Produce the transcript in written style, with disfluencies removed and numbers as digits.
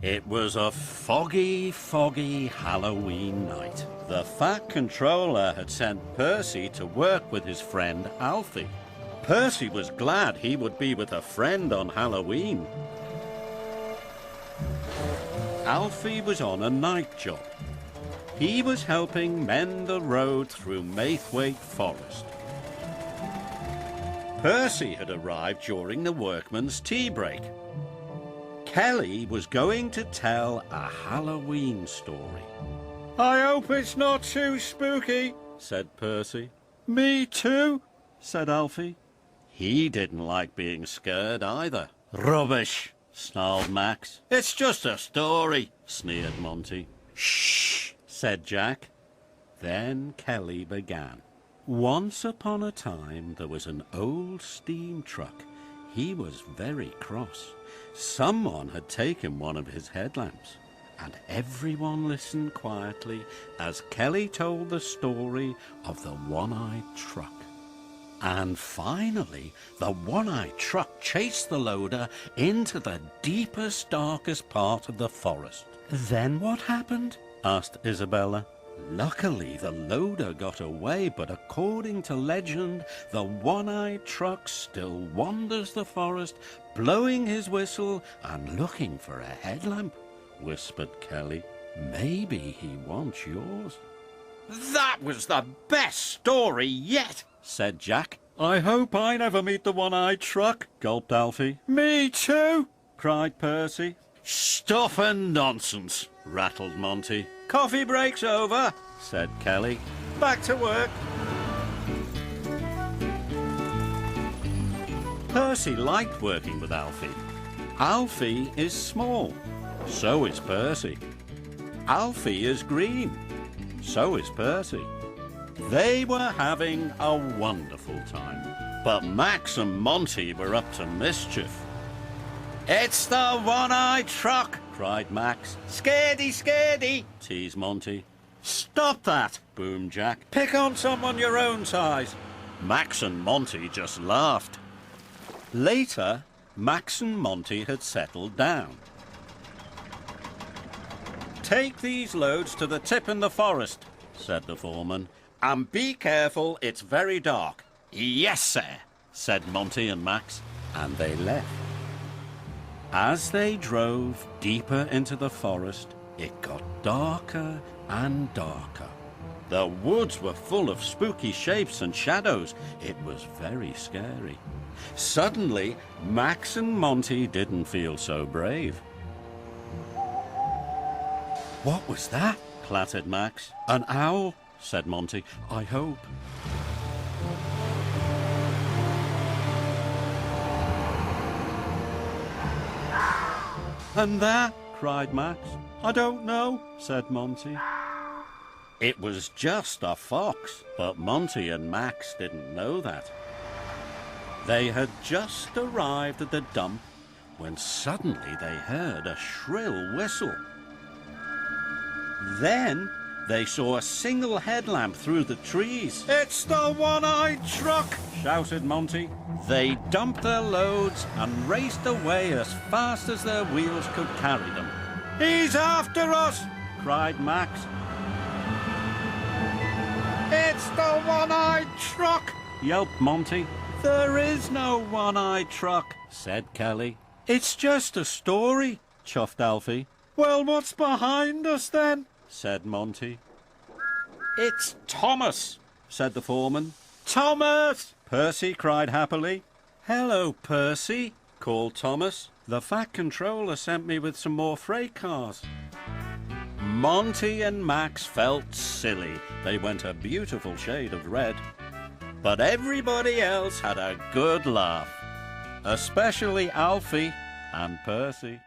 It was a foggy, foggy Halloween night. The Fat Controller had sent Percy to work with his friend Alfie. Percy was glad he would be with a friend on Halloween. Alfie was on a night job. He was helping mend the road through Maithwaite Forest. Percy had arrived during the workman's tea break. Kelly was going to tell a Halloween story. "I hope it's not too spooky," said Percy. "Me too," said Alfie. He didn't like being scared either. "Rubbish," snarled Max. "It's just a story," sneered Monty. "Shh," said Jack. Then Kelly began. Once upon a time there was an old steam truck. He was very cross. Someone had taken one of his headlamps, and everyone listened quietly as Kelly told the story of the one-eyed truck. And finally, the one-eyed truck chased the loader into the deepest, darkest part of the forest. "Then what happened?" asked Isabella. "Luckily, the loader got away, but according to legend, the one-eyed truck still wanders the forest, blowing his whistle and looking for a headlamp," whispered Kelly. "Maybe he wants yours." "That was the best story yet," said Jack. "I hope I never meet the one-eyed truck," gulped Alfie. "Me too," cried Percy. "Stuff and nonsense," rattled Monty. "Coffee break's over," said Kelly. "Back to work." Percy liked working with Alfie. Alfie is small, so is Percy. Alfie is green, so is Percy. They were having a wonderful time, but Max and Monty were up to mischief. "It's the one-eyed truck!" cried Max. "Scaredy, scaredy!" teased Monty. "Stop that!" boomed Jack. "Pick on someone your own size." Max and Monty just laughed. Later, Max and Monty had settled down. "Take these loads to the tip in the forest," said the foreman. "And be careful, it's very dark." "Yes, sir," said Monty and Max, and they left. As they drove deeper into the forest, it got darker and darker. The woods were full of spooky shapes and shadows. It was very scary. Suddenly, Max and Monty didn't feel so brave. "What was that?" clattered Max. "An owl," said Monty. "I hope." "And that?" cried Max. "I don't know," said Monty. It was just a fox, but Monty and Max didn't know that. They had just arrived at the dump when suddenly they heard a shrill whistle. Then they saw a single headlamp through the trees. "It's the one-eyed truck!" shouted Monty. They dumped their loads and raced away as fast as their wheels could carry them. "He's after us!" cried Max. "It's the one-eyed truck!" yelped Monty. "There is no one-eyed truck," said Kelly. "It's just a story," chuffed Alfie. "Well, what's behind us then?" said Monty. "It's Thomas," said the foreman. "Thomas!" Percy cried happily. "Hello, Percy," called Thomas. "The Fat Controller sent me with some more freight cars." Monty and Max felt silly. They went a beautiful shade of red. But everybody else had a good laugh, especially Alfie and Percy.